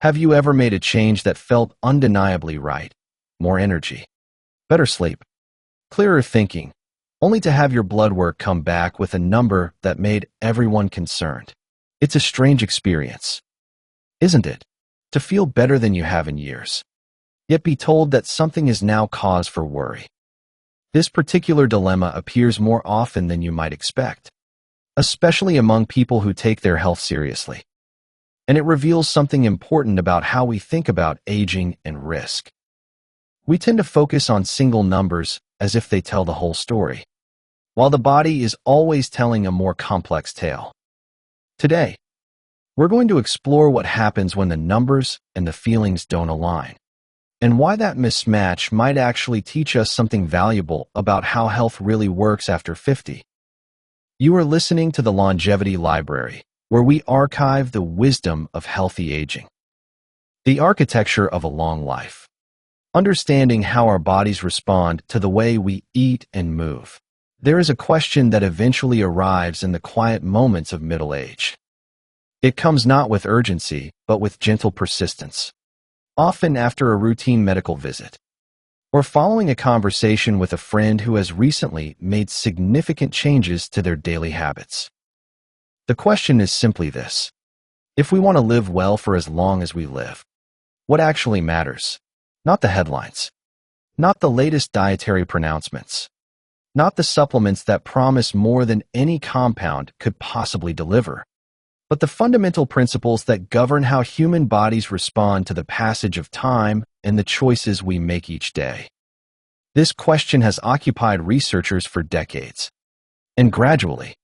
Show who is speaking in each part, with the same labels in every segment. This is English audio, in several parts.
Speaker 1: Have you ever made a change that felt undeniably right? More energy, better sleep, clearer thinking, only to have your blood work come back with a number that made everyone concerned. It's a strange experience, isn't it? To feel better than you have in years, yet be told that something is now cause for worry. This particular dilemma appears more often than you might expect, especially among people who take their health seriously. And it reveals something important about how we think about aging and risk. We tend to focus on single numbers as if they tell the whole story, while the body is always telling a more complex tale. Today, we're going to explore what happens when the numbers and the feelings don't align, and why that mismatch might actually teach us something valuable about how health really works after 50. You are listening to the Longevity Library, where we archive the wisdom of healthy aging. The architecture of a long life. Understanding how our bodies respond to the way we eat and move. There is a question that eventually arrives in the quiet moments of middle age. It comes not with urgency, but with gentle persistence, often after a routine medical visit, or following a conversation with a friend who has recently made significant changes to their daily habits. The question is simply this: if we want to live well for as long as we live, what actually matters? Not the headlines, not the latest dietary pronouncements, not the supplements that promise more than any compound could possibly deliver, but the fundamental principles that govern how human bodies respond to the passage of time and the choices we make each day. This question has occupied researchers for decades, and gradually,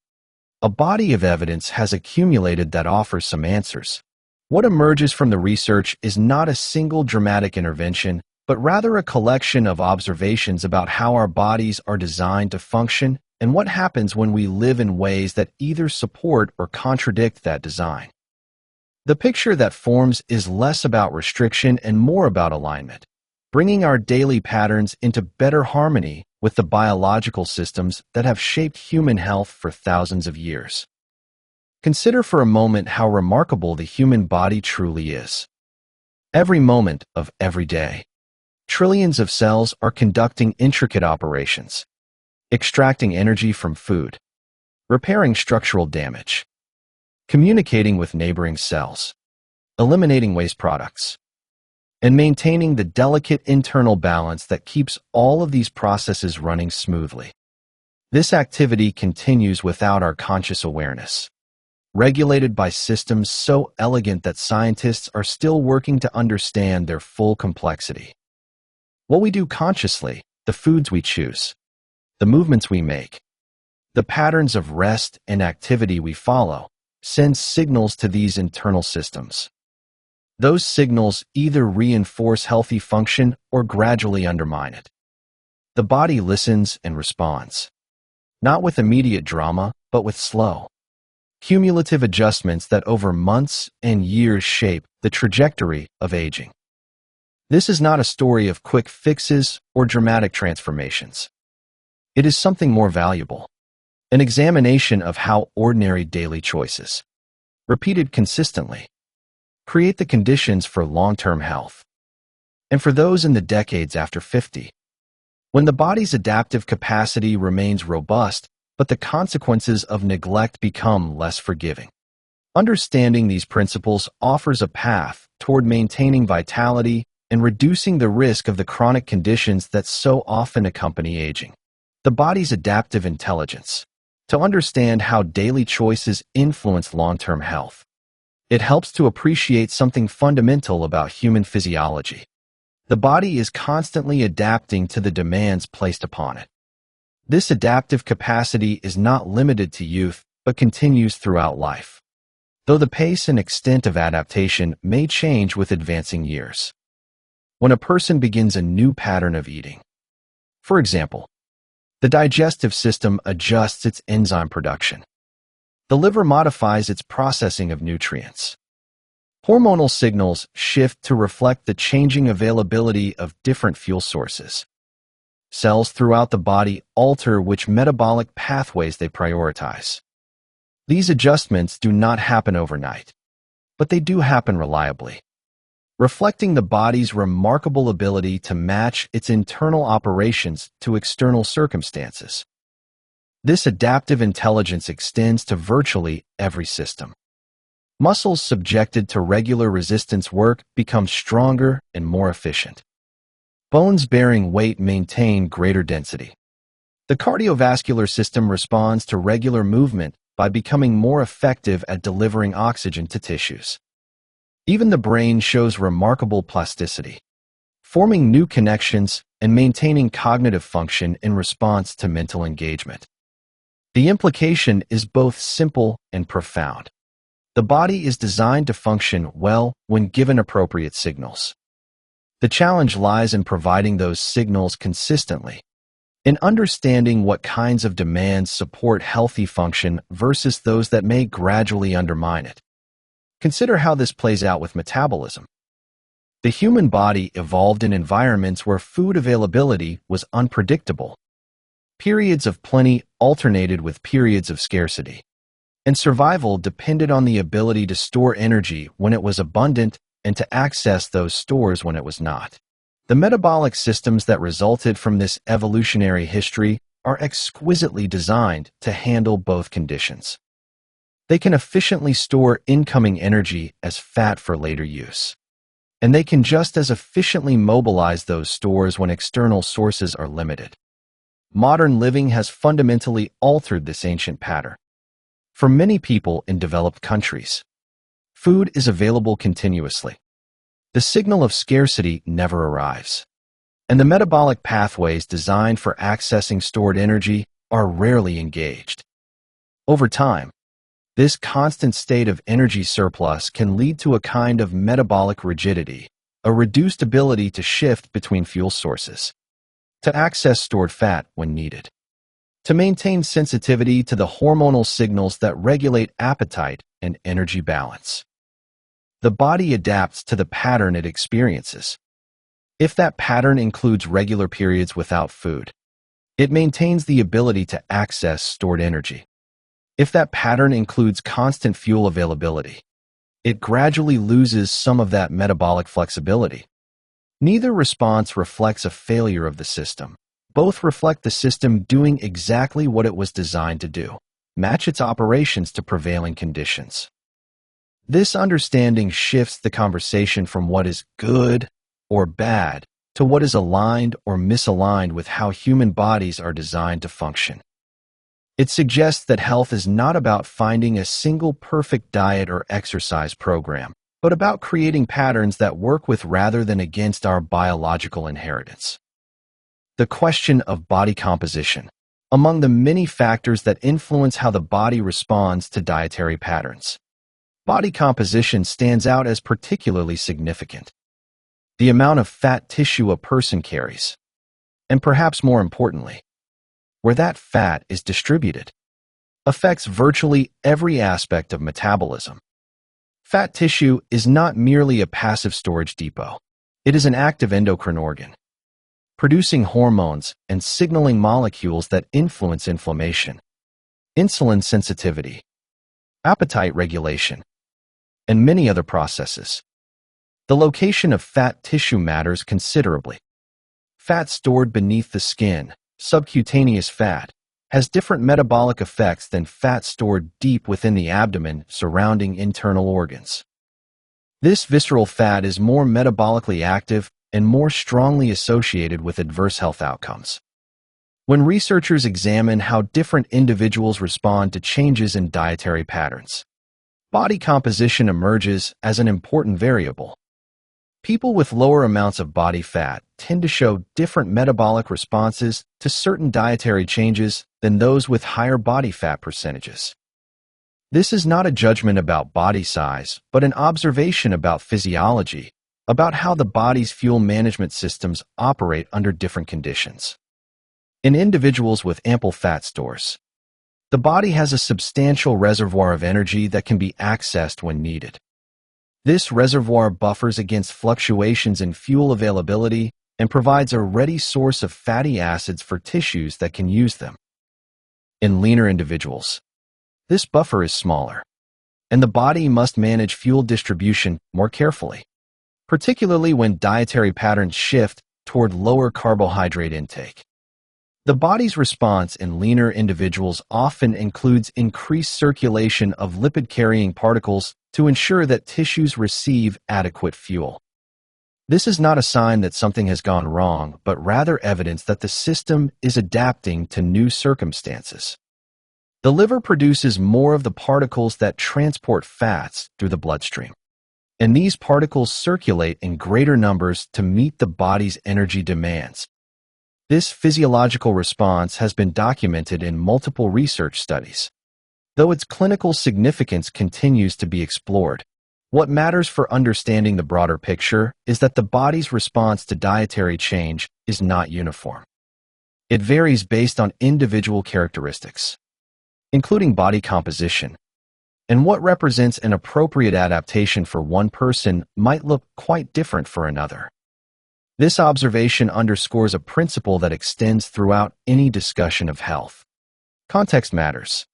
Speaker 1: a body of evidence has accumulated that offers some answers. What emerges from the research is not a single dramatic intervention, but rather a collection of observations about how our bodies are designed to function and what happens when we live in ways that either support or contradict that design. The picture that forms is less about restriction and more about alignment, bringing our daily patterns into better harmony with the biological systems that have shaped human health for thousands of years. Consider for a moment how remarkable the human body truly is. Every moment of every day, trillions of cells are conducting intricate operations, extracting energy from food, repairing structural damage, communicating with neighboring cells, eliminating waste products, and maintaining the delicate internal balance that keeps all of these processes running smoothly. This activity continues without our conscious awareness, regulated by systems so elegant that scientists are still working to understand their full complexity. What we do consciously, the foods we choose, the movements we make, the patterns of rest and activity we follow, sends signals to these internal systems. Those signals either reinforce healthy function or gradually undermine it. The body listens and responds, not with immediate drama, but with slow, cumulative adjustments that over months and years shape the trajectory of aging. This is not a story of quick fixes or dramatic transformations. It is something more valuable, an examination of how ordinary daily choices, repeated consistently, create the conditions for long-term health. And for those in the decades after 50, when the body's adaptive capacity remains robust, but the consequences of neglect become less forgiving. Understanding these principles offers a path toward maintaining vitality and reducing the risk of the chronic conditions that so often accompany aging. The body's adaptive intelligence. To understand how daily choices influence long-term health, it helps to appreciate something fundamental about human physiology. The body is constantly adapting to the demands placed upon it. This adaptive capacity is not limited to youth, but continues throughout life, though the pace and extent of adaptation may change with advancing years. When a person begins a new pattern of eating, for example, the digestive system adjusts its enzyme production. The liver modifies its processing of nutrients. Hormonal signals shift to reflect the changing availability of different fuel sources. Cells throughout the body alter which metabolic pathways they prioritize. These adjustments do not happen overnight, but they do happen reliably. reflecting the body's remarkable ability to match its internal operations to external circumstances. This adaptive intelligence extends to virtually every system. Muscles subjected to regular resistance work become stronger and more efficient. Bones bearing weight maintain greater density. The cardiovascular system responds to regular movement by becoming more effective at delivering oxygen to tissues. Even the brain shows remarkable plasticity, forming new connections and maintaining cognitive function in response to mental engagement. The implication is both simple and profound. The body is designed to function well when given appropriate signals. The challenge lies in providing those signals consistently, in understanding what kinds of demands support healthy function versus those that may gradually undermine it. Consider how this plays out with metabolism. The human body evolved in environments where food availability was unpredictable. Periods of plenty alternated with periods of scarcity, and survival depended on the ability to store energy when it was abundant and to access those stores when it was not. The metabolic systems that resulted from this evolutionary history are exquisitely designed to handle both conditions. They can efficiently store incoming energy as fat for later use, and they can just as efficiently mobilize those stores when external sources are limited. Modern living has fundamentally altered this ancient pattern. For many people in developed countries, food is available continuously. The signal of scarcity never arrives, and the metabolic pathways designed for accessing stored energy are rarely engaged. Over time, this constant state of energy surplus can lead to a kind of metabolic rigidity, a reduced ability to shift between fuel sources, to access stored fat when needed, to maintain sensitivity to the hormonal signals that regulate appetite and energy balance. The body adapts to the pattern it experiences. If that pattern includes regular periods without food, it maintains the ability to access stored energy. If that pattern includes constant fuel availability, it gradually loses some of that metabolic flexibility. Neither response reflects a failure of the system. Both reflect the system doing exactly what it was designed to do: match its operations to prevailing conditions. This understanding shifts the conversation from what is good or bad to what is aligned or misaligned with how human bodies are designed to function. It suggests that health is not about finding a single perfect diet or exercise program, but about creating patterns that work with rather than against our biological inheritance. The question of body composition. Among the many factors that influence how the body responds to dietary patterns, body composition stands out as particularly significant. The amount of fat tissue a person carries, and perhaps more importantly, where that fat is distributed, affects virtually every aspect of metabolism. Fat tissue is not merely a passive storage depot. It is an active endocrine organ, producing hormones and signaling molecules that influence inflammation, insulin sensitivity, appetite regulation, and many other processes. The location of fat tissue matters considerably. Fat stored beneath the skin, subcutaneous fat, has different metabolic effects than fat stored deep within the abdomen surrounding internal organs. This visceral fat is more metabolically active and more strongly associated with adverse health outcomes. When researchers examine how different individuals respond to changes in dietary patterns, body composition emerges as an important variable. People with lower amounts of body fat tend to show different metabolic responses to certain dietary changes than those with higher body fat percentages. This is not a judgment about body size, but an observation about physiology, about how the body's fuel management systems operate under different conditions. In individuals with ample fat stores, the body has a substantial reservoir of energy that can be accessed when needed. This reservoir buffers against fluctuations in fuel availability and provides a ready source of fatty acids for tissues that can use them. In leaner individuals, this buffer is smaller, and the body must manage fuel distribution more carefully. particularly when dietary patterns shift toward lower carbohydrate intake. The body's response in leaner individuals often includes increased circulation of lipid-carrying particles to ensure that tissues receive adequate fuel. This is not a sign that something has gone wrong, but rather evidence that the system is adapting to new circumstances. The liver produces more of the particles that transport fats through the bloodstream, and these particles circulate in greater numbers to meet the body's energy demands. This physiological response has been documented in multiple research studies. Though its clinical significance continues to be explored, what matters for understanding the broader picture is that the body's response to dietary change is not uniform. It varies based on individual characteristics, including body composition, and what represents an appropriate adaptation for one person might look quite different for another. This observation underscores a principle that extends throughout any discussion of health. Context matters.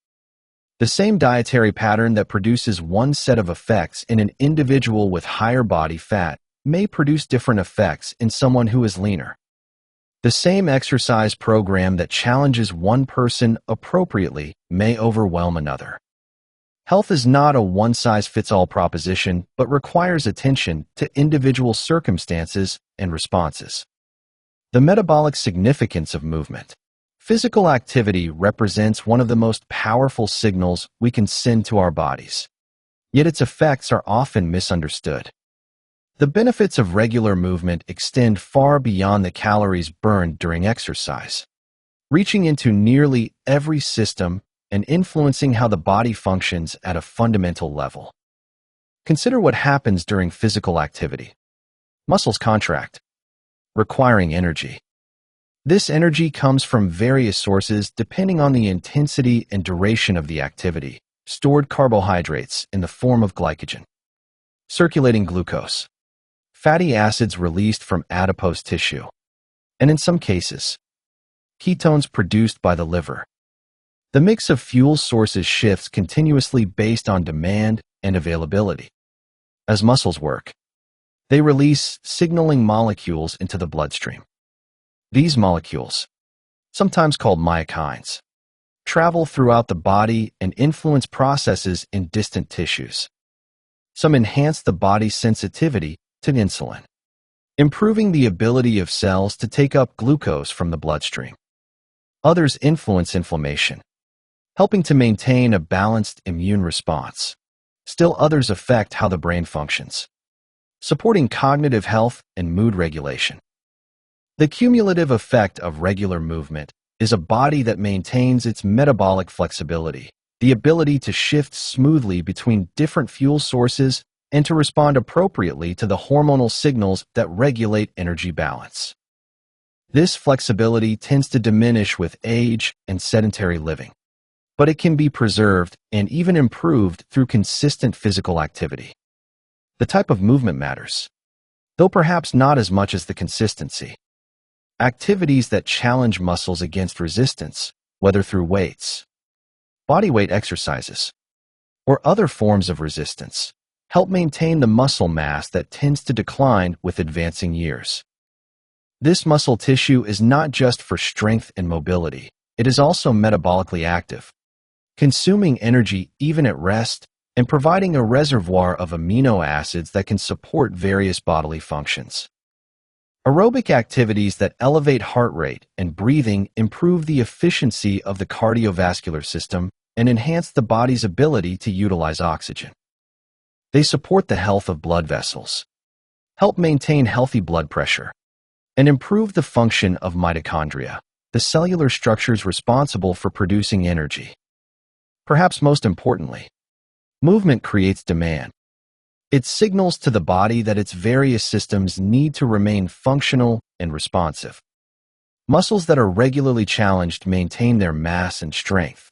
Speaker 1: The same dietary pattern that produces one set of effects in an individual with higher body fat may produce different effects in someone who is leaner. The same exercise program that challenges one person appropriately may overwhelm another. Health is not a one-size-fits-all proposition, but requires attention to individual circumstances and responses. The metabolic significance of movement. Physical activity represents one of the most powerful signals we can send to our bodies, yet its effects are often misunderstood. The benefits of regular movement extend far beyond the calories burned during exercise, reaching into nearly every system and influencing how the body functions at a fundamental level. Consider what happens during physical activity. Muscles contract, requiring energy. This energy comes from various sources depending on the intensity and duration of the activity. Stored carbohydrates in the form of glycogen, circulating glucose, fatty acids released from adipose tissue, and in some cases, ketones produced by the liver. The mix of fuel sources shifts continuously based on demand and availability. As muscles work, they release signaling molecules into the bloodstream. These molecules, sometimes called myokines, travel throughout the body and influence processes in distant tissues. Some enhance the body's sensitivity to insulin, improving the ability of cells to take up glucose from the bloodstream. Others influence inflammation, helping to maintain a balanced immune response. Still others affect how the brain functions, supporting cognitive health and mood regulation. The cumulative effect of regular movement is a body that maintains its metabolic flexibility, the ability to shift smoothly between different fuel sources and to respond appropriately to the hormonal signals that regulate energy balance. This flexibility tends to diminish with age and sedentary living, but it can be preserved and even improved through consistent physical activity. The type of movement matters, though perhaps not as much as the consistency. Activities that challenge muscles against resistance, whether through weights, body weight exercises, or other forms of resistance, help maintain the muscle mass that tends to decline with advancing years. This muscle tissue is not just for strength and mobility, it is also metabolically active, consuming energy even at rest and providing a reservoir of amino acids that can support various bodily functions. Aerobic activities that elevate heart rate and breathing improve the efficiency of the cardiovascular system and enhance the body's ability to utilize oxygen. They support the health of blood vessels, help maintain healthy blood pressure, and improve the function of mitochondria, the cellular structures responsible for producing energy. Perhaps most importantly, movement creates demand. It signals to the body that its various systems need to remain functional and responsive. Muscles that are regularly challenged maintain their mass and strength.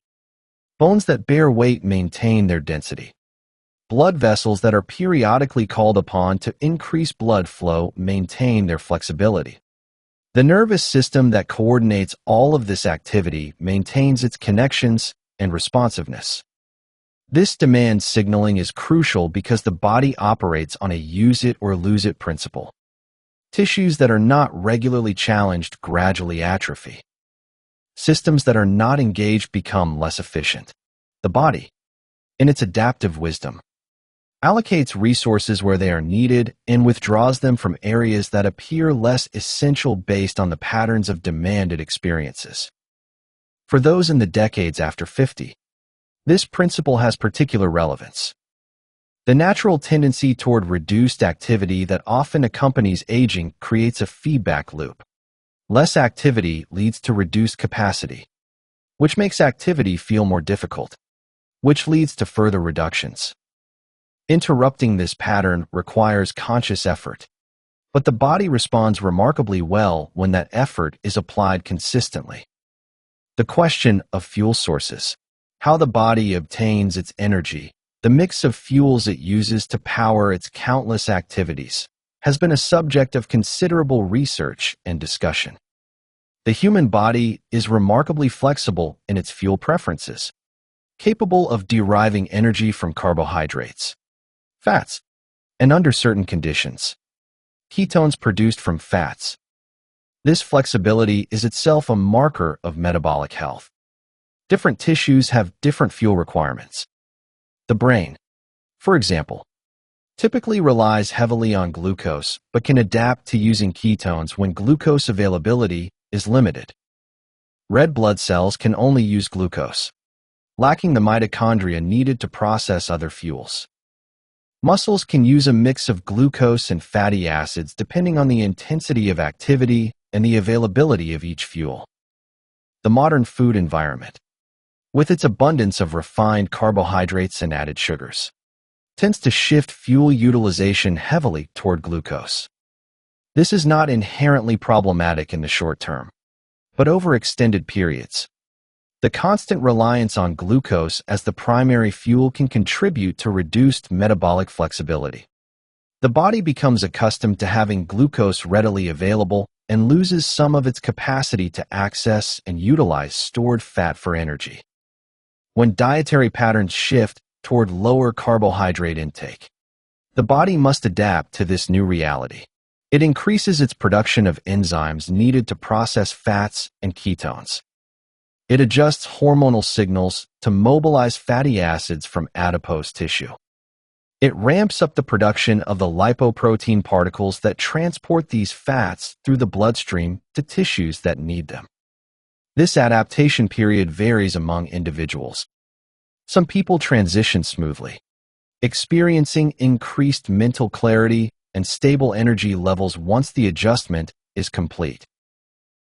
Speaker 1: Bones that bear weight maintain their density. Blood vessels that are periodically called upon to increase blood flow maintain their flexibility. The nervous system that coordinates all of this activity maintains its connections and responsiveness. This demand signaling is crucial because the body operates on a use it or lose it principle. Tissues that are not regularly challenged gradually atrophy. Systems that are not engaged become less efficient. The body, in its adaptive wisdom, allocates resources where they are needed and withdraws them from areas that appear less essential based on the patterns of demand it experiences. For those in the decades after 50, this principle has particular relevance. The natural tendency toward reduced activity that often accompanies aging creates a feedback loop. Less activity leads to reduced capacity, which makes activity feel more difficult, which leads to further reductions. Interrupting this pattern requires conscious effort, but the body responds remarkably well when that effort is applied consistently. The question of fuel sources, how the body obtains its energy, the mix of fuels it uses to power its countless activities, has been a subject of considerable research and discussion. The human body is remarkably flexible in its fuel preferences, capable of deriving energy from carbohydrates, fats, and under certain conditions, ketones produced from fats. This flexibility is itself a marker of metabolic health. Different tissues have different fuel requirements. The brain, for example, typically relies heavily on glucose but can adapt to using ketones when glucose availability is limited. Red blood cells can only use glucose, lacking the mitochondria needed to process other fuels. Muscles can use a mix of glucose and fatty acids depending on the intensity of activity and the availability of each fuel. The modern food environment, with its abundance of refined carbohydrates and added sugars, tends to shift fuel utilization heavily toward glucose. This is not inherently problematic in the short term, but over extended periods, the constant reliance on glucose as the primary fuel can contribute to reduced metabolic flexibility. The body becomes accustomed to having glucose readily available and loses some of its capacity to access and utilize stored fat for energy. When dietary patterns shift toward lower carbohydrate intake, the body must adapt to this new reality. It increases its production of enzymes needed to process fats and ketones. It adjusts hormonal signals to mobilize fatty acids from adipose tissue. It ramps up the production of the lipoprotein particles that transport these fats through the bloodstream to tissues that need them. This adaptation period varies among individuals. Some people transition smoothly, experiencing increased mental clarity and stable energy levels once the adjustment is complete.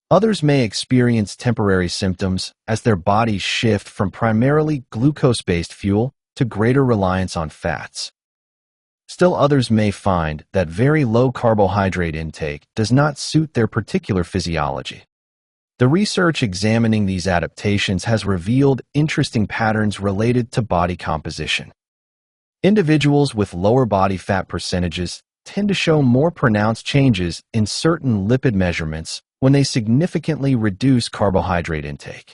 Speaker 1: Others may experience temporary symptoms as their bodies shift from primarily glucose-based fuel to greater reliance on fats. Still, others may find that very low carbohydrate intake does not suit their particular physiology. The research examining these adaptations has revealed interesting patterns related to body composition. Individuals with lower body fat percentages tend to show more pronounced changes in certain lipid measurements when they significantly reduce carbohydrate intake.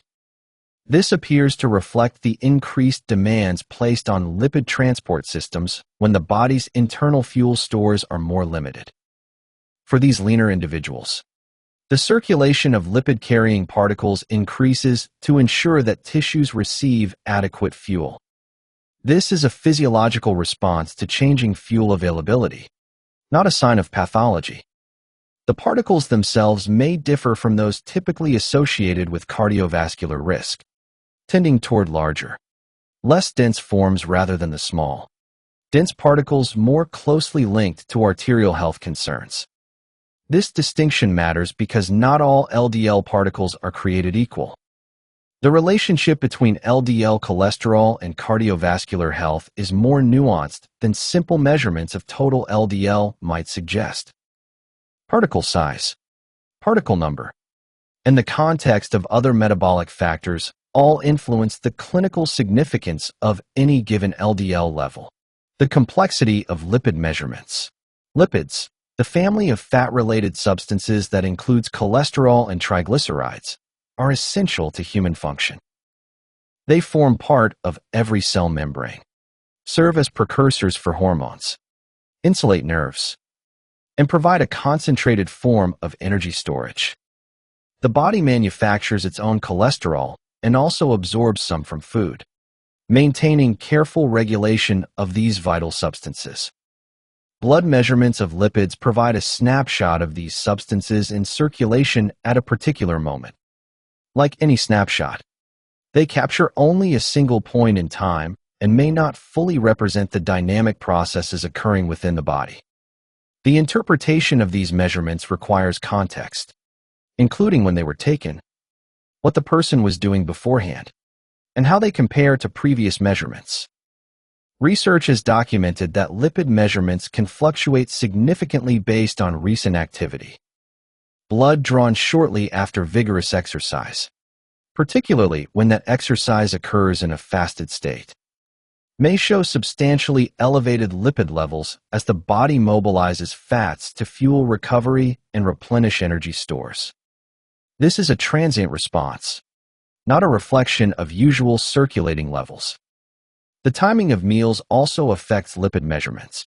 Speaker 1: This appears to reflect the increased demands placed on lipid transport systems when the body's internal fuel stores are more limited. For these leaner individuals, the circulation of lipid-carrying particles increases to ensure that tissues receive adequate fuel. This is a physiological response to changing fuel availability, not a sign of pathology. The particles themselves may differ from those typically associated with cardiovascular risk, tending toward larger, less dense forms rather than the small, dense particles more closely linked to arterial health concerns. This distinction matters because not all LDL particles are created equal. The relationship between LDL cholesterol and cardiovascular health is more nuanced than simple measurements of total LDL might suggest. Particle size, particle number, and the context of other metabolic factors all influence the clinical significance of any given LDL level. The complexity of lipid measurements. Lipids, the family of fat-related substances that includes cholesterol and triglycerides, are essential to human function. They form part of every cell membrane, serve as precursors for hormones, insulate nerves, and provide a concentrated form of energy storage. The body manufactures its own cholesterol and also absorbs some from food, maintaining careful regulation of these vital substances. Blood measurements of lipids provide a snapshot of these substances in circulation at a particular moment. Like any snapshot, they capture only a single point in time and may not fully represent the dynamic processes occurring within the body. The interpretation of these measurements requires context, including when they were taken, what the person was doing beforehand, and how they compare to previous measurements. Research has documented that lipid measurements can fluctuate significantly based on recent activity. Blood drawn shortly after vigorous exercise, particularly when that exercise occurs in a fasted state, may show substantially elevated lipid levels as the body mobilizes fats to fuel recovery and replenish energy stores. This is a transient response, not a reflection of usual circulating levels. The timing of meals also affects lipid measurements.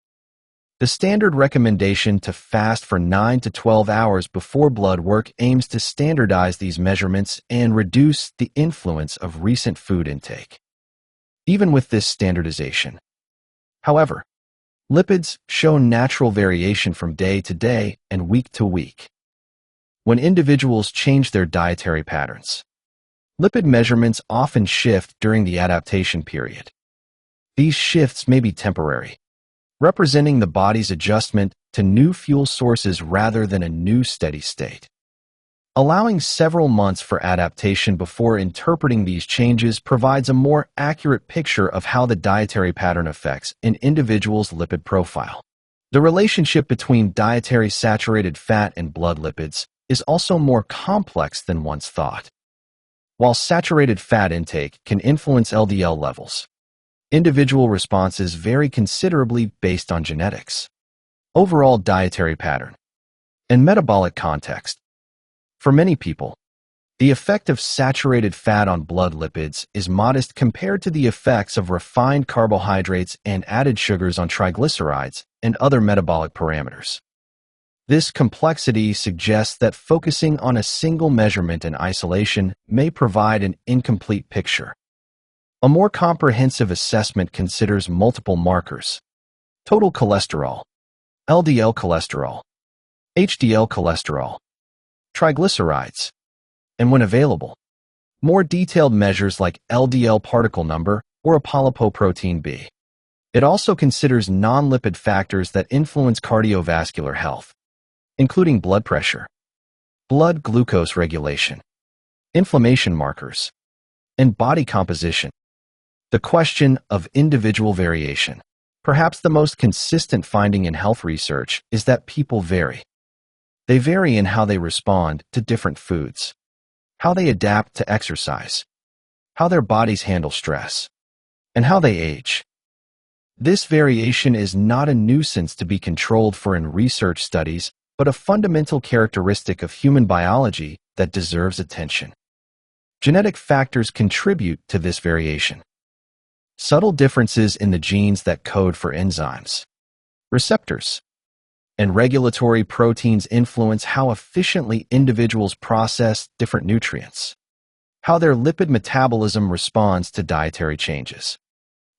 Speaker 1: The standard recommendation to fast for 9 to 12 hours before blood work aims to standardize these measurements and reduce the influence of recent food intake. Even with this standardization, however, lipids show natural variation from day to day and week to week. When individuals change their dietary patterns, lipid measurements often shift during the adaptation period. These shifts may be temporary, representing the body's adjustment to new fuel sources rather than a new steady state. Allowing several months for adaptation before interpreting these changes provides a more accurate picture of how the dietary pattern affects an individual's lipid profile. The relationship between dietary saturated fat and blood lipids is also more complex than once thought. While saturated fat intake can influence LDL levels, individual responses vary considerably based on genetics, overall dietary pattern, and metabolic context. For many people, the effect of saturated fat on blood lipids is modest compared to the effects of refined carbohydrates and added sugars on triglycerides and other metabolic parameters. This complexity suggests that focusing on a single measurement in isolation may provide an incomplete picture. A more comprehensive assessment considers multiple markers: total cholesterol, LDL cholesterol, HDL cholesterol, triglycerides, and when available, more detailed measures like LDL particle number or apolipoprotein B. It also considers non-lipid factors that influence cardiovascular health, including blood pressure, blood glucose regulation, inflammation markers, and body composition. The question of individual variation. Perhaps the most consistent finding in health research is that people vary. They vary in how they respond to different foods, how they adapt to exercise, how their bodies handle stress, and how they age. This variation is not a nuisance to be controlled for in research studies, but a fundamental characteristic of human biology that deserves attention. Genetic factors contribute to this variation. Subtle differences in the genes that code for enzymes, receptors, and regulatory proteins influence how efficiently individuals process different nutrients, how their lipid metabolism responds to dietary changes,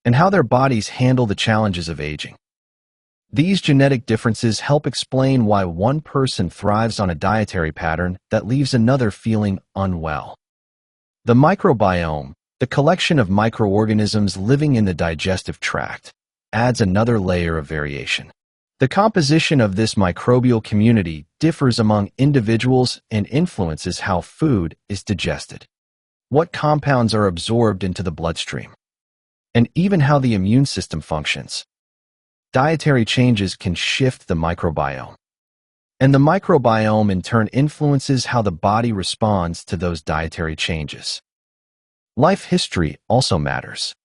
Speaker 1: and how their bodies handle the challenges of aging. These genetic differences help explain why one person thrives on a dietary pattern that leaves another feeling unwell. The microbiome, the collection of microorganisms living in the digestive tract, adds another layer of variation. The composition of this microbial community differs among individuals and influences how food is digested, what compounds are absorbed into the bloodstream, and even how the immune system functions. Dietary changes can shift the microbiome, and the microbiome in turn influences how the body responds to those dietary changes. Life history also matters.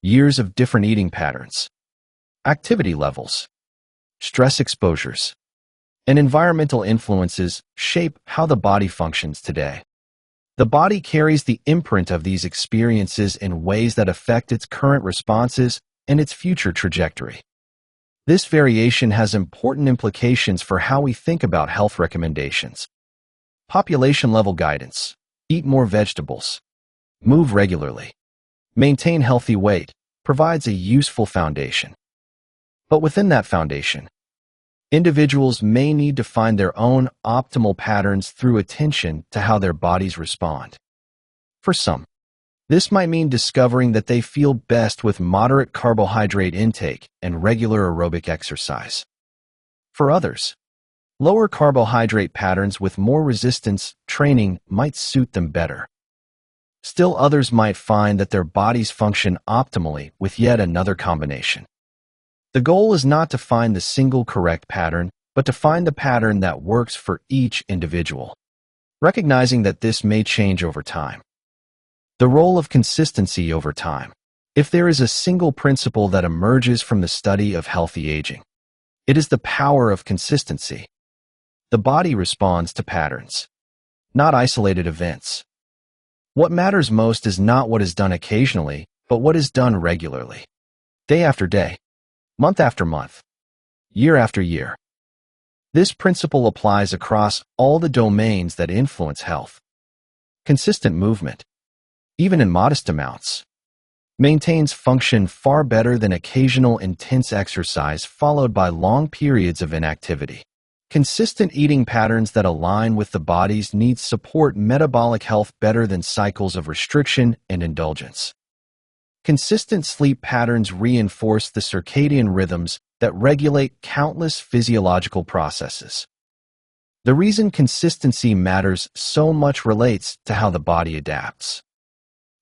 Speaker 1: Years of different eating patterns, activity levels, stress exposures, and environmental influences shape how the body functions today. The body carries the imprint of these experiences in ways that affect its current responses and its future trajectory. This variation has important implications for how we think about health recommendations. Population-level guidance: eat more vegetables, move regularly, maintain healthy weight, provides a useful foundation. But within that foundation, individuals may need to find their own optimal patterns through attention to how their bodies respond. For some, this might mean discovering that they feel best with moderate carbohydrate intake and regular aerobic exercise. For others, lower carbohydrate patterns with more resistance training might suit them better. Still, others might find that their bodies function optimally with yet another combination. The goal is not to find the single correct pattern, but to find the pattern that works for each individual, recognizing that this may change over time. The role of consistency over time. If there is a single principle that emerges from the study of healthy aging, it is the power of consistency. The body responds to patterns, not isolated events. What matters most is not what is done occasionally, but what is done regularly, day after day, month after month, year after year. This principle applies across all the domains that influence health. Consistent movement, even in modest amounts, maintains function far better than occasional intense exercise followed by long periods of inactivity. Consistent eating patterns that align with the body's needs support metabolic health better than cycles of restriction and indulgence. Consistent sleep patterns reinforce the circadian rhythms that regulate countless physiological processes. The reason consistency matters so much relates to how the body adapts.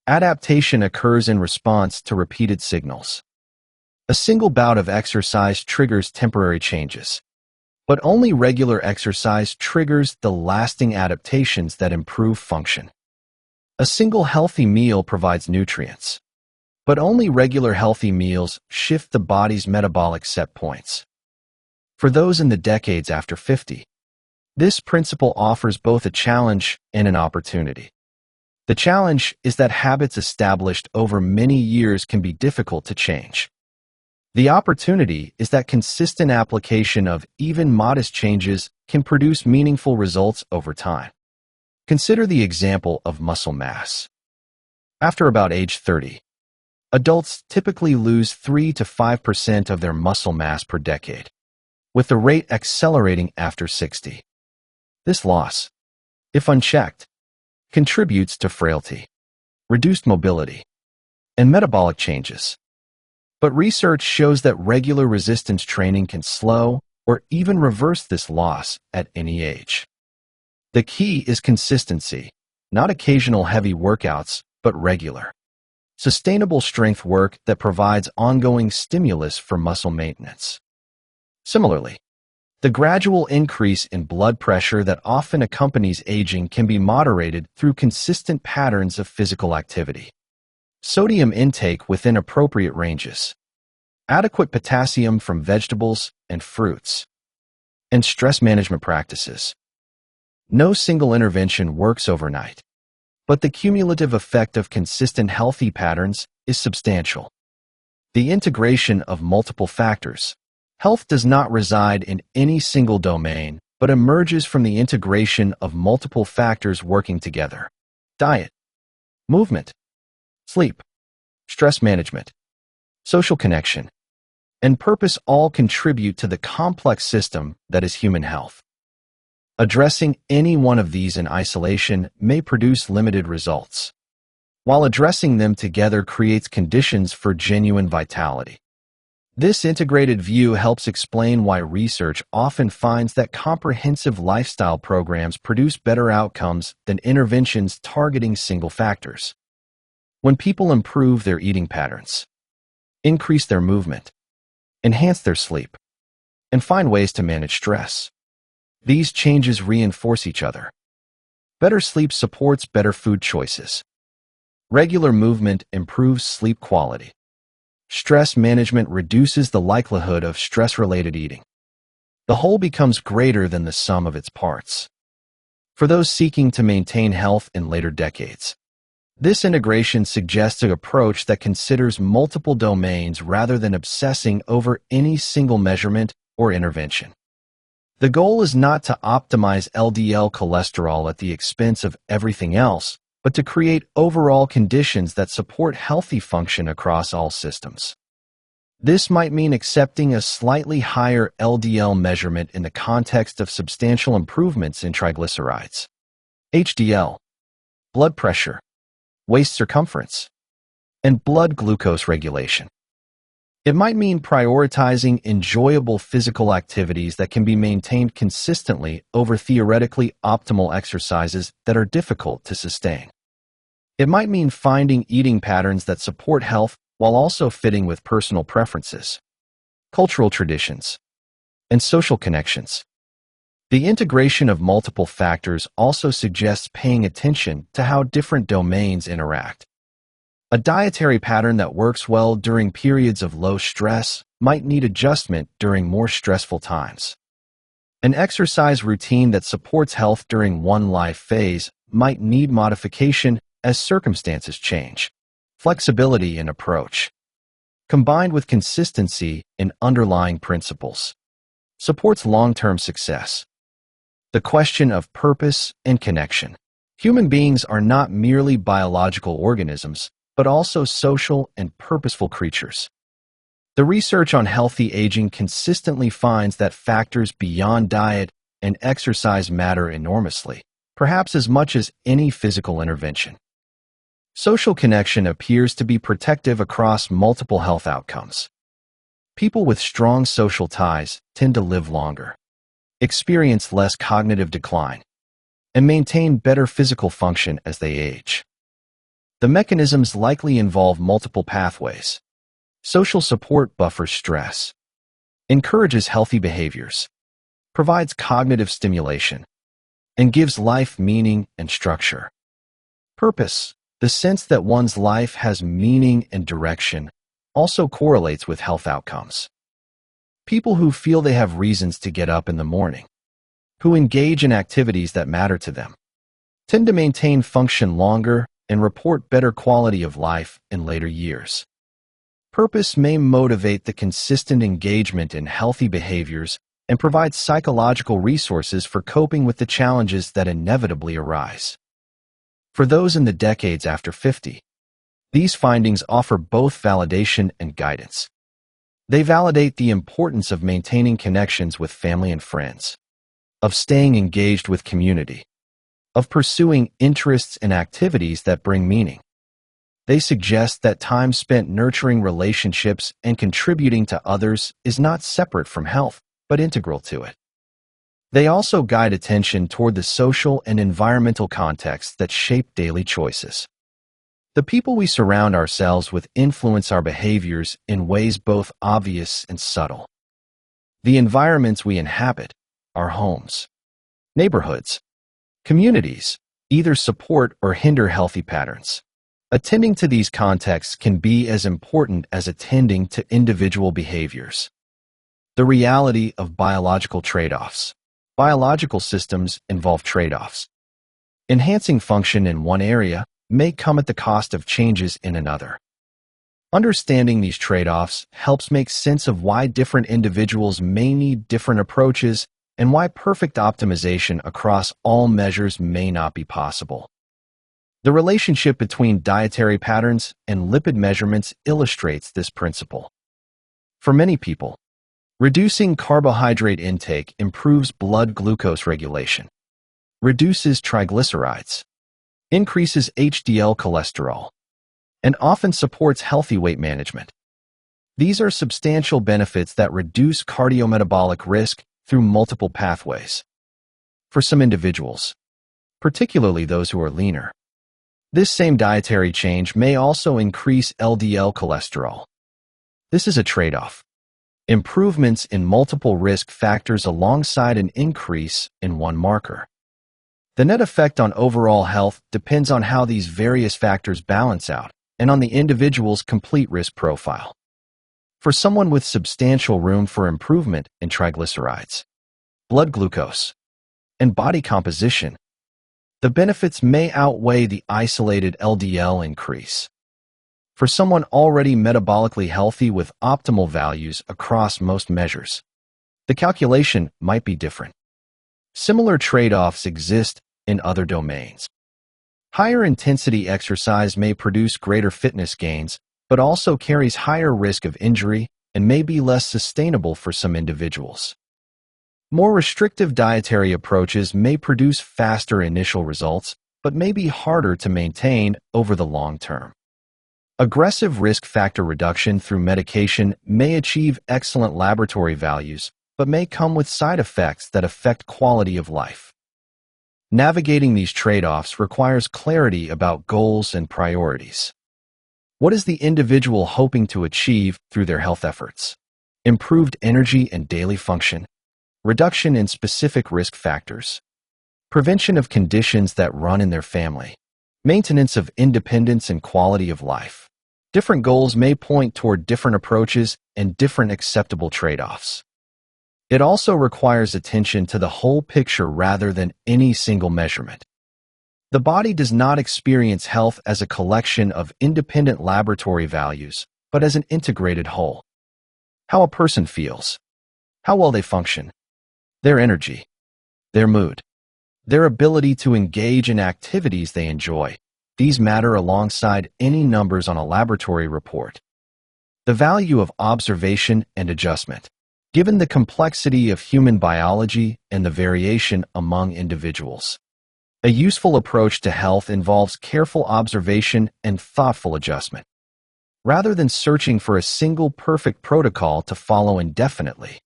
Speaker 1: Adaptation occurs in response to repeated signals. A single bout of exercise triggers temporary changes, but only regular exercise triggers the lasting adaptations that improve function. A single healthy meal provides nutrients, but only regular healthy meals shift the body's metabolic set points. For those in the decades after 50, this principle offers both a challenge and an opportunity. The challenge is that habits established over many years can be difficult to change. The opportunity is that consistent application of even modest changes can produce meaningful results over time. Consider the example of muscle mass. After about age 30, adults typically lose 3 to 5% of their muscle mass per decade, with the rate accelerating after 60. This loss, if unchecked, contributes to frailty, reduced mobility, and metabolic changes. But research shows that regular resistance training can slow or even reverse this loss at any age. The key is consistency, not occasional heavy workouts, but regular, sustainable strength work that provides ongoing stimulus for muscle maintenance. Similarly, the gradual increase in blood pressure that often accompanies aging can be moderated through consistent patterns of physical activity. Sodium intake within appropriate ranges, adequate potassium from vegetables and fruits, and stress management practices. No single intervention works overnight, but the cumulative effect of consistent healthy patterns is substantial. The integration of multiple factors. Health does not reside in any single domain, but emerges from the integration of multiple factors working together. Diet, movement, sleep, stress management, social connection, and purpose all contribute to the complex system that is human health. Addressing any one of these in isolation may produce limited results, while addressing them together creates conditions for genuine vitality. This integrated view helps explain why research often finds that comprehensive lifestyle programs produce better outcomes than interventions targeting single factors. When people improve their eating patterns, increase their movement, enhance their sleep, and find ways to manage stress, these changes reinforce each other. Better sleep supports better food choices. Regular movement improves sleep quality. Stress management reduces the likelihood of stress-related eating. The whole becomes greater than the sum of its parts. for those seeking to maintain health in later decades. This integration suggests an approach that considers multiple domains rather than obsessing over any single measurement or intervention. The goal is not to optimize LDL cholesterol at the expense of everything else, but to create overall conditions that support healthy function across all systems. This might mean accepting a slightly higher LDL measurement in the context of substantial improvements in triglycerides, HDL, blood pressure, waist circumference, and blood glucose regulation. It might mean prioritizing enjoyable physical activities that can be maintained consistently over theoretically optimal exercises that are difficult to sustain. It might mean finding eating patterns that support health while also fitting with personal preferences, cultural traditions, and social connections. The integration of multiple factors also suggests paying attention to how different domains interact. A dietary pattern that works well during periods of low stress might need adjustment during more stressful times. An exercise routine that supports health during one life phase might need modification as circumstances change. Flexibility in approach, combined with consistency in underlying principles, supports long-term success. The question of purpose and connection. Human beings are not merely biological organisms, but also social and purposeful creatures. The research on healthy aging consistently finds that factors beyond diet and exercise matter enormously, perhaps as much as any physical intervention. Social connection appears to be protective across multiple health outcomes. People with strong social ties tend to live longer, experience less cognitive decline, and maintain better physical function as they age. The mechanisms likely involve multiple pathways. Social support buffers stress, encourages healthy behaviors, provides cognitive stimulation, and gives life meaning and structure. Purpose, the sense that one's life has meaning and direction, also correlates with health outcomes. People who feel they have reasons to get up in the morning, who engage in activities that matter to them, tend to maintain function longer and report better quality of life in later years. Purpose may motivate the consistent engagement in healthy behaviors and provide psychological resources for coping with the challenges that inevitably arise. For those in the decades after 50, these findings offer both validation and guidance. They validate the importance of maintaining connections with family and friends, of staying engaged with community, of pursuing interests and activities that bring meaning. They suggest that time spent nurturing relationships and contributing to others is not separate from health, but integral to it. They also guide attention toward the social and environmental contexts that shape daily choices. The people we surround ourselves with influence our behaviors in ways both obvious and subtle. The environments we inhabit, our homes, neighborhoods, communities, either support or hinder healthy patterns. Attending to these contexts can be as important as attending to individual behaviors. The reality of biological trade-offs. Biological systems involve trade-offs. Enhancing function in one area may come at the cost of changes in another. Understanding these trade-offs helps make sense of why different individuals may need different approaches and why perfect optimization across all measures may not be possible. The relationship between dietary patterns and lipid measurements illustrates this principle. For many people, reducing carbohydrate intake improves blood glucose regulation, reduces triglycerides, increases HDL cholesterol, and often supports healthy weight management. These are substantial benefits that reduce cardiometabolic risk through multiple pathways. For some individuals, particularly those who are leaner, this same dietary change may also increase LDL cholesterol. This is a trade-off. Improvements in multiple risk factors alongside an increase in one marker. The net effect on overall health depends on how these various factors balance out and on the individual's complete risk profile. For someone with substantial room for improvement in triglycerides, blood glucose, and body composition, the benefits may outweigh the isolated LDL increase. For someone already metabolically healthy with optimal values across most measures, the calculation might be different. Similar trade-offs exist in other domains. Higher intensity exercise may produce greater fitness gains, but also carries higher risk of injury and may be less sustainable for some individuals. More restrictive dietary approaches may produce faster initial results, but may be harder to maintain over the long term. Aggressive risk factor reduction through medication may achieve excellent laboratory values, but may come with side effects that affect quality of life. Navigating these trade-offs requires clarity about goals and priorities. What is the individual hoping to achieve through their health efforts? Improved energy and daily function, reduction in specific risk factors, prevention of conditions that run in their family, maintenance of independence and quality of life. Different goals may point toward different approaches and different acceptable trade-offs. It also requires attention to the whole picture rather than any single measurement. The body does not experience health as a collection of independent laboratory values, but as an integrated whole. How a person feels, how well they function, their energy, their mood, their ability to engage in activities they enjoy, these matter alongside any numbers on a laboratory report. The value of observation and adjustment. Given the complexity of human biology and the variation among individuals, a useful approach to health involves careful observation and thoughtful adjustment. Rather than searching for a single perfect protocol to follow indefinitely,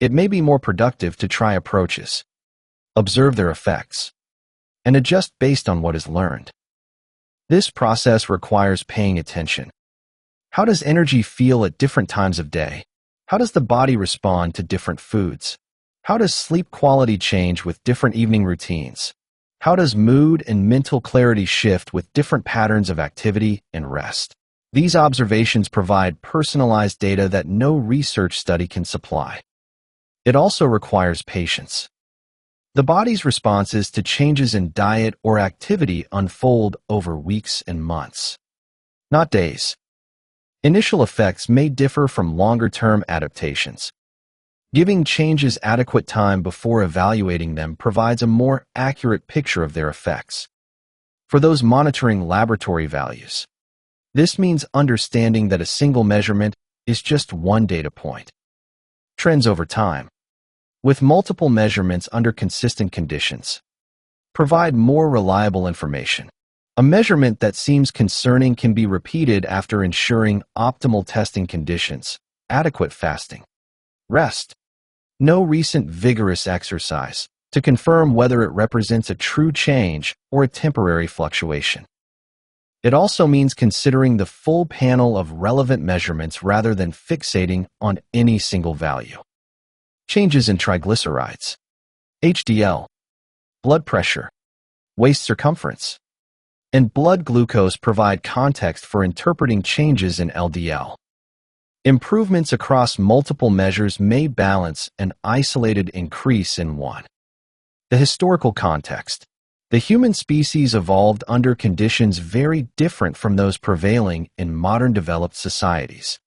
Speaker 1: it may be more productive to try approaches, observe their effects, and adjust based on what is learned. This process requires paying attention. How does energy feel at different times of day? How does the body respond to different foods? How does sleep quality change with different evening routines? How does mood and mental clarity shift with different patterns of activity and rest? These observations provide personalized data that no research study can supply. It also requires patience. The body's responses to changes in diet or activity unfold over weeks and months, not days. Initial effects may differ from longer-term adaptations. Giving changes adequate time before evaluating them provides a more accurate picture of their effects. For those monitoring laboratory values, this means understanding that a single measurement is just one data point. Trends over time, with multiple measurements under consistent conditions, provide more reliable information. A measurement that seems concerning can be repeated after ensuring optimal testing conditions, adequate fasting, rest, no recent vigorous exercise, to confirm whether it represents a true change or a temporary fluctuation. It also means considering the full panel of relevant measurements rather than fixating on any single value. Changes in triglycerides, HDL, blood pressure, waist circumference, and blood glucose provide context for interpreting changes in LDL. Improvements across multiple measures may balance an isolated increase in one. The historical context. The human species evolved under conditions very different from those prevailing in modern developed societies.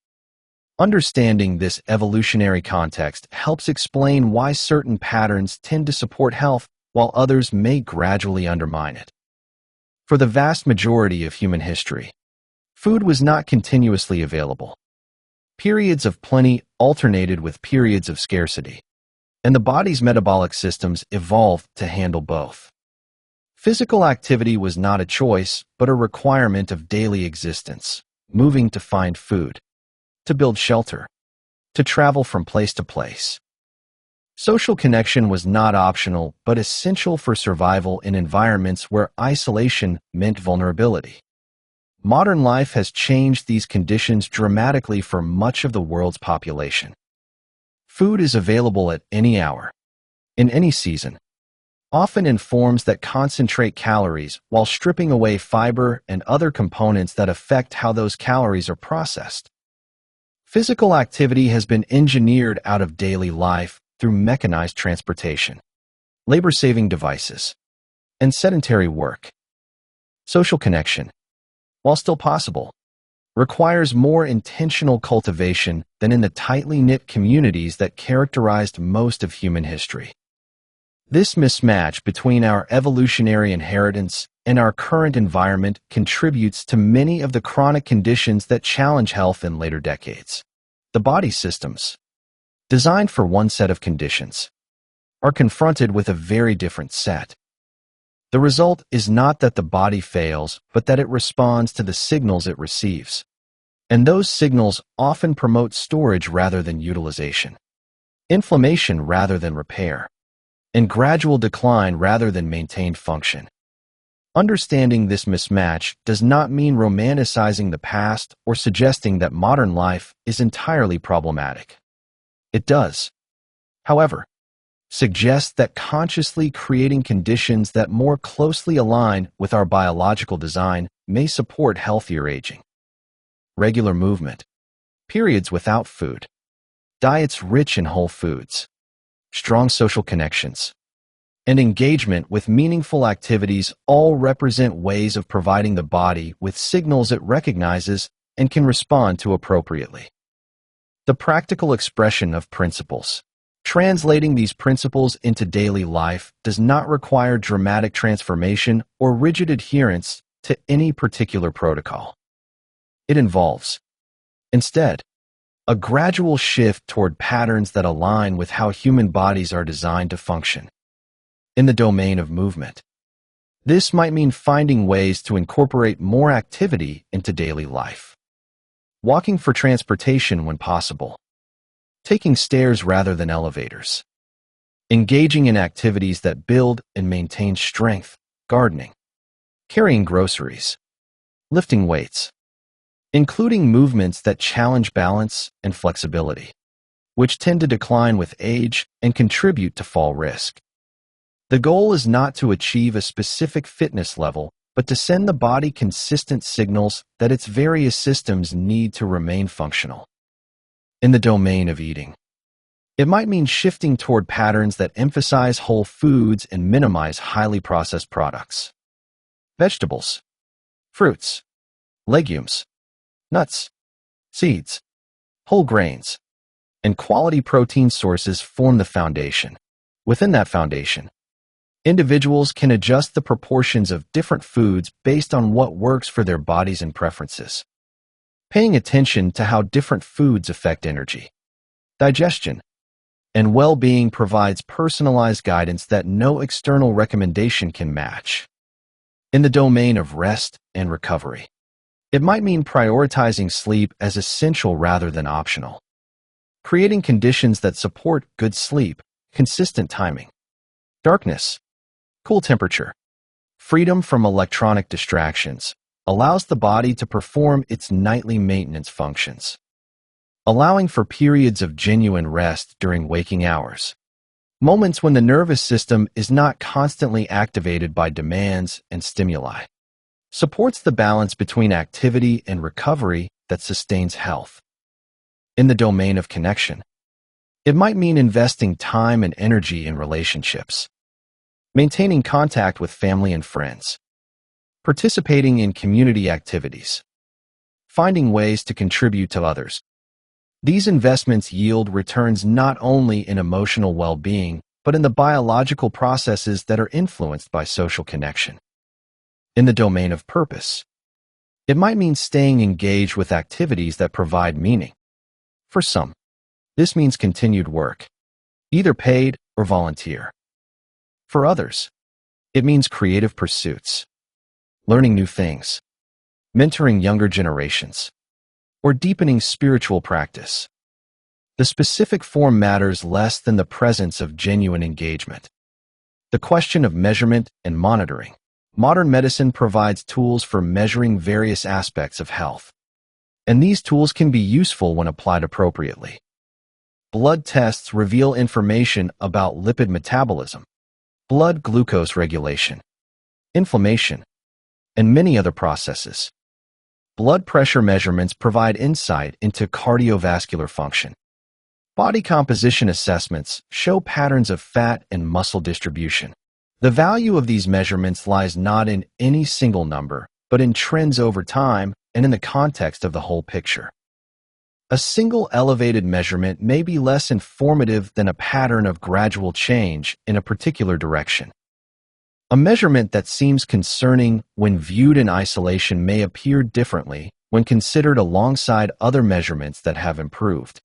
Speaker 1: Understanding this evolutionary context helps explain why certain patterns tend to support health while others may gradually undermine it. For the vast majority of human history, food was not continuously available. Periods of plenty alternated with periods of scarcity, and the body's metabolic systems evolved to handle both. Physical activity was not a choice, but a requirement of daily existence, moving to find food, to build shelter, to travel from place to place. Social connection was not optional, but essential for survival in environments where isolation meant vulnerability. Modern life has changed these conditions dramatically for much of the world's population. Food is available at any hour, in any season, often in forms that concentrate calories while stripping away fiber and other components that affect how those calories are processed. Physical activity has been engineered out of daily life through mechanized transportation, labor-saving devices, and sedentary work. Social connection, while still possible, requires more intentional cultivation than in the tightly knit communities that characterized most of human history. This mismatch between our evolutionary inheritance and our current environment contributes to many of the chronic conditions that challenge health in later decades. The body systems, designed for one set of conditions, are confronted with a very different set. The result is not that the body fails, but that it responds to the signals it receives. And those signals often promote storage rather than utilization, inflammation rather than repair, and gradual decline rather than maintained function. Understanding this mismatch does not mean romanticizing the past or suggesting that modern life is entirely problematic. It does, however, suggest that consciously creating conditions that more closely align with our biological design may support healthier aging. Regular movement, periods without food, diets rich in whole foods, strong social connections, and engagement with meaningful activities all represent ways of providing the body with signals it recognizes and can respond to appropriately. The practical expression of principles. Translating these principles into daily life does not require dramatic transformation or rigid adherence to any particular protocol. It involves, instead, a gradual shift toward patterns that align with how human bodies are designed to function. In the domain of movement, this might mean finding ways to incorporate more activity into daily life. Walking for transportation when possible, taking stairs rather than elevators, engaging in activities that build and maintain strength, gardening, carrying groceries, lifting weights, including movements that challenge balance and flexibility, which tend to decline with age and contribute to fall risk. The goal is not to achieve a specific fitness level, but to send the body consistent signals that its various systems need to remain functional. In the domain of eating, it might mean shifting toward patterns that emphasize whole foods and minimize highly processed products. Vegetables, fruits, legumes, nuts, seeds, whole grains, and quality protein sources form the foundation. Within that foundation, individuals can adjust the proportions of different foods based on what works for their bodies and preferences. Paying attention to how different foods affect energy, digestion, and well-being provides personalized guidance that no external recommendation can match. In the domain of rest and recovery, it might mean prioritizing sleep as essential rather than optional. Creating conditions that support good sleep, consistent timing, darkness, cool temperature, freedom from electronic distractions, allows the body to perform its nightly maintenance functions, allowing for periods of genuine rest during waking hours, moments when the nervous system is not constantly activated by demands and stimuli, supports the balance between activity and recovery that sustains health. In the domain of connection, it might mean investing time and energy in relationships, maintaining contact with family and friends, participating in community activities, finding ways to contribute to others. These investments yield returns not only in emotional well-being, but in the biological processes that are influenced by social connection. In the domain of purpose, it might mean staying engaged with activities that provide meaning. For some, this means continued work, either paid or volunteer. For others, it means creative pursuits, learning new things, mentoring younger generations, or deepening spiritual practice. The specific form matters less than the presence of genuine engagement. The question of measurement and monitoring. Modern medicine provides tools for measuring various aspects of health, and these tools can be useful when applied appropriately. Blood tests reveal information about lipid metabolism, blood glucose regulation, inflammation, and many other processes. Blood pressure measurements provide insight into cardiovascular function. Body composition assessments show patterns of fat and muscle distribution. The value of these measurements lies not in any single number, but in trends over time and in the context of the whole picture. A single elevated measurement may be less informative than a pattern of gradual change in a particular direction. A measurement that seems concerning when viewed in isolation may appear differently when considered alongside other measurements that have improved.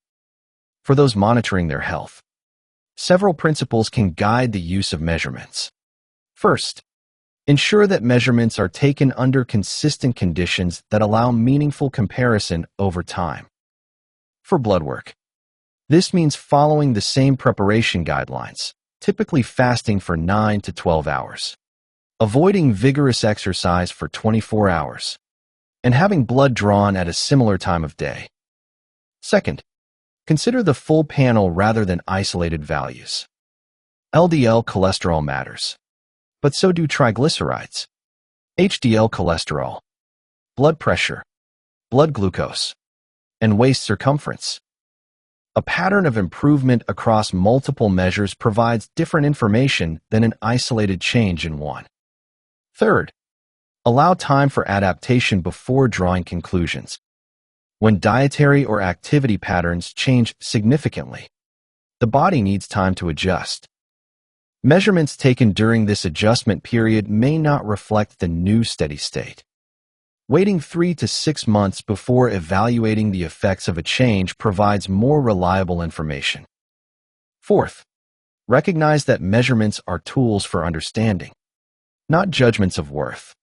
Speaker 1: For those monitoring their health, several principles can guide the use of measurements. First, ensure that measurements are taken under consistent conditions that allow meaningful comparison over time. For blood work, this means following the same preparation guidelines, typically fasting for 9 to 12 hours, avoiding vigorous exercise for 24 hours, and having blood drawn at a similar time of day. Second, consider the full panel rather than isolated values. LDL cholesterol matters, but so do triglycerides, HDL cholesterol, blood pressure, blood glucose, and waist circumference. A pattern of improvement across multiple measures provides different information than an isolated change in one. Third, allow time for adaptation before drawing conclusions. When dietary or activity patterns change significantly, the body needs time to adjust. Measurements taken during this adjustment period may not reflect the new steady state. Waiting 3 to 6 months before evaluating the effects of a change provides more reliable information. Fourth, recognize that measurements are tools for understanding, not judgments of worth.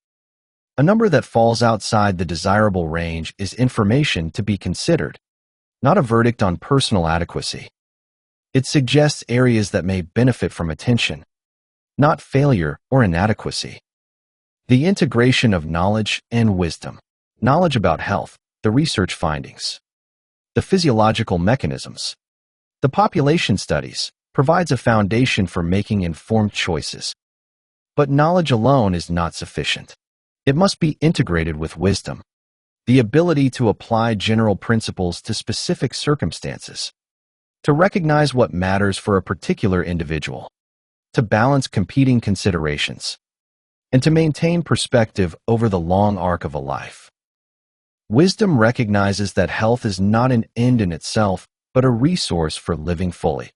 Speaker 1: A number that falls outside the desirable range is information to be considered, not a verdict on personal adequacy. It suggests areas that may benefit from attention, not failure or inadequacy. The integration of knowledge and wisdom, knowledge about health, the research findings, the physiological mechanisms, the population studies, provides a foundation for making informed choices. But knowledge alone is not sufficient. It must be integrated with wisdom, the ability to apply general principles to specific circumstances, to recognize what matters for a particular individual, to balance competing considerations, and to maintain perspective over the long arc of a life. Wisdom recognizes that health is not an end in itself, but a resource for living fully.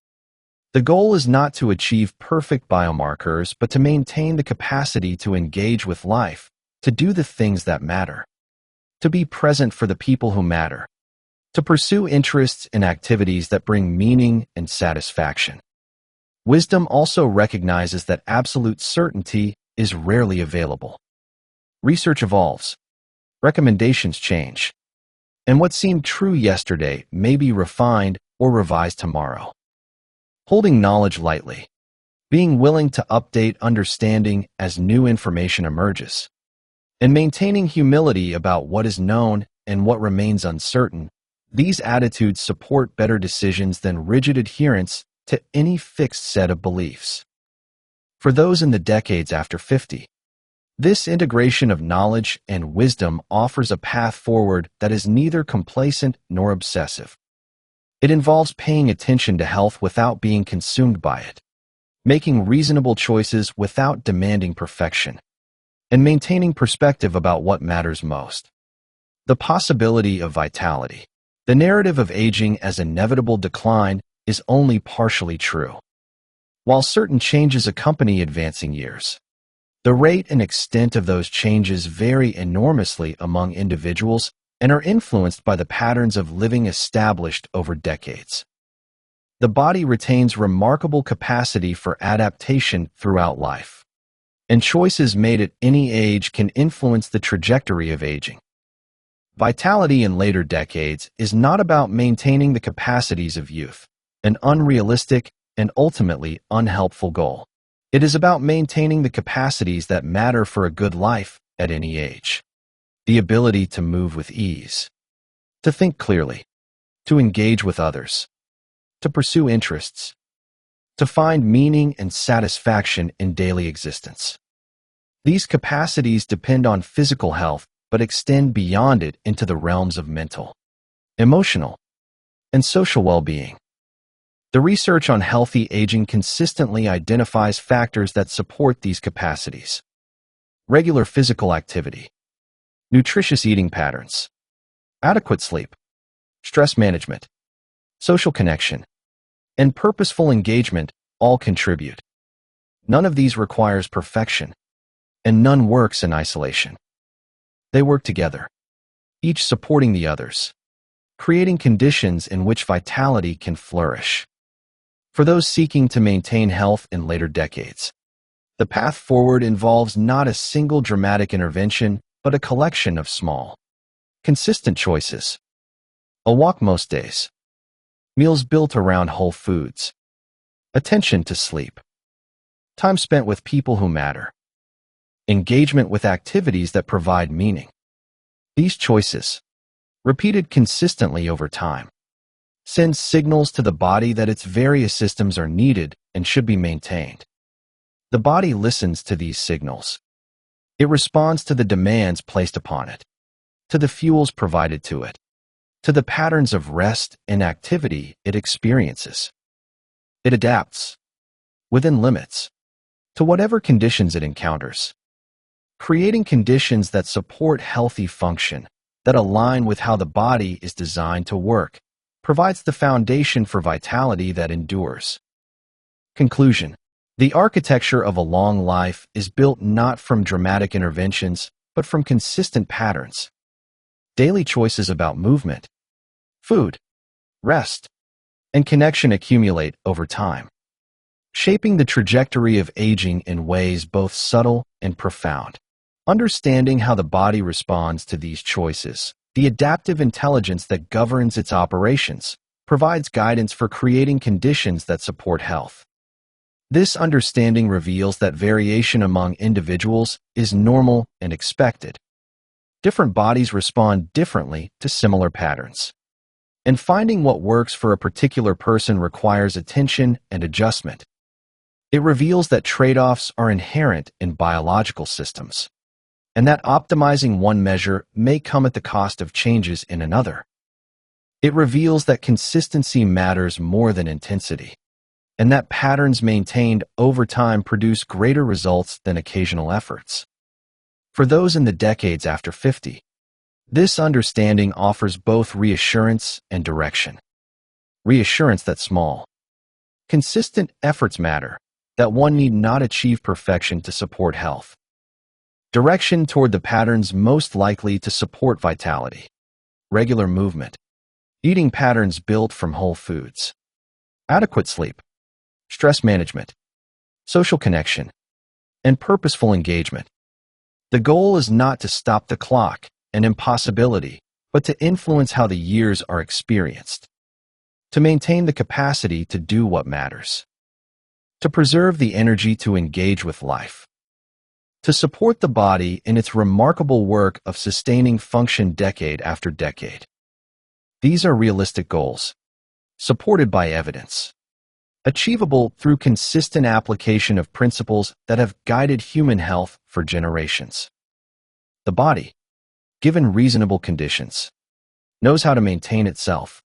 Speaker 1: The goal is not to achieve perfect biomarkers, but to maintain the capacity to engage with life, to do the things that matter, to be present for the people who matter, to pursue interests and activities that bring meaning and satisfaction. Wisdom also recognizes that absolute certainty is rarely available. Research evolves, recommendations change, and what seemed true yesterday may be refined or revised tomorrow. Holding knowledge lightly, being willing to update understanding as new information emerges, and maintaining humility about what is known and what remains uncertain, these attitudes support better decisions than rigid adherence to any fixed set of beliefs. For those in the decades after 50, this integration of knowledge and wisdom offers a path forward that is neither complacent nor obsessive. It involves paying attention to health without being consumed by it, making reasonable choices without demanding perfection, and maintaining perspective about what matters most. The possibility of vitality, the narrative of aging as inevitable decline, is only partially true. While certain changes accompany advancing years, the rate and extent of those changes vary enormously among individuals and are influenced by the patterns of living established over decades. The body retains remarkable capacity for adaptation throughout life, and choices made at any age can influence the trajectory of aging. Vitality in later decades is not about maintaining the capacities of youth, an unrealistic and ultimately unhelpful goal. It is about maintaining the capacities that matter for a good life at any age. The ability to move with ease, to think clearly, to engage with others, to pursue interests, to find meaning and satisfaction in daily existence. These capacities depend on physical health, but extend beyond it into the realms of mental, emotional, and social well-being. The research on healthy aging consistently identifies factors that support these capacities. Regular physical activity, nutritious eating patterns, adequate sleep, stress management, social connection, and purposeful engagement all contribute. None of these requires perfection, and none works in isolation. They work together, each supporting the others, creating conditions in which vitality can flourish. For those seeking to maintain health in later decades, the path forward involves not a single dramatic intervention, but a collection of small, consistent choices. A walk most days, meals built around whole foods, attention to sleep, time spent with people who matter, engagement with activities that provide meaning. These choices, repeated consistently over time, send signals to the body that its various systems are needed and should be maintained. The body listens to these signals. It responds to the demands placed upon it, to the fuels provided to it, to the patterns of rest and activity it experiences. It adapts, within limits, to whatever conditions it encounters, creating conditions that support healthy function, that align with how the body is designed to work, provides the foundation for vitality that endures. Conclusion: the architecture of a long life is built not from dramatic interventions, but from consistent patterns. Daily choices about movement, food, rest, and connection accumulate over time, shaping the trajectory of aging in ways both subtle and profound. Understanding how the body responds to these choices, the adaptive intelligence that governs its operations, provides guidance for creating conditions that support health. This understanding reveals that variation among individuals is normal and expected. Different bodies respond differently to similar patterns, and finding what works for a particular person requires attention and adjustment. It reveals that trade-offs are inherent in biological systems, and that optimizing one measure may come at the cost of changes in another. It reveals that consistency matters more than intensity, and that patterns maintained over time produce greater results than occasional efforts. For those in the decades after 50, this understanding offers both reassurance and direction. Reassurance that small, consistent efforts matter, that one need not achieve perfection to support health. Direction toward the patterns most likely to support vitality, regular movement, eating patterns built from whole foods, adequate sleep, stress management, social connection, and purposeful engagement. The goal is not to stop the clock, an impossibility, but to influence how the years are experienced, to maintain the capacity to do what matters, to preserve the energy to engage with life, to support the body in its remarkable work of sustaining function decade after decade. These are realistic goals, supported by evidence, achievable through consistent application of principles that have guided human health for generations. The body, given reasonable conditions, knows how to maintain itself.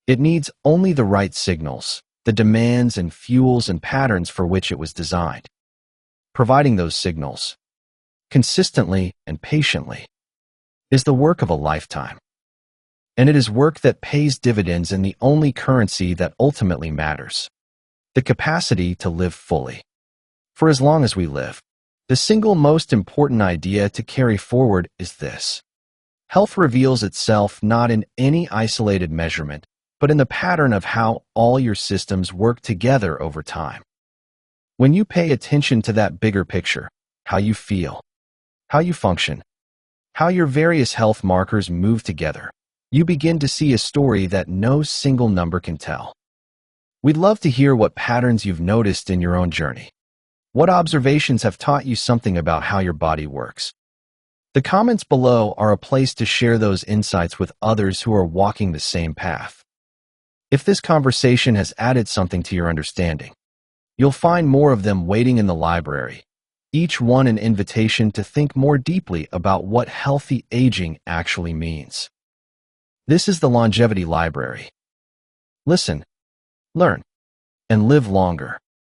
Speaker 1: It needs only the right signals, the demands and fuels and patterns for which it was designed. Providing those signals, consistently and patiently, is the work of a lifetime. And it is work that pays dividends in the only currency that ultimately matters: the capacity to live fully. For as long as we live, the single most important idea to carry forward is this: health reveals itself not in any isolated measurement, but in the pattern of how all your systems work together over time. When you pay attention to that bigger picture, how you feel, how you function, how your various health markers move together, you begin to see a story that no single number can tell. We'd love to hear what patterns you've noticed in your own journey. What observations have taught you something about how your body works? The comments below are a place to share those insights with others who are walking the same path. If this conversation has added something to your understanding, you'll find more of them waiting in the library, each one an invitation to think more deeply about what healthy aging actually means. This is the Longevity Library. Listen, learn, and live longer.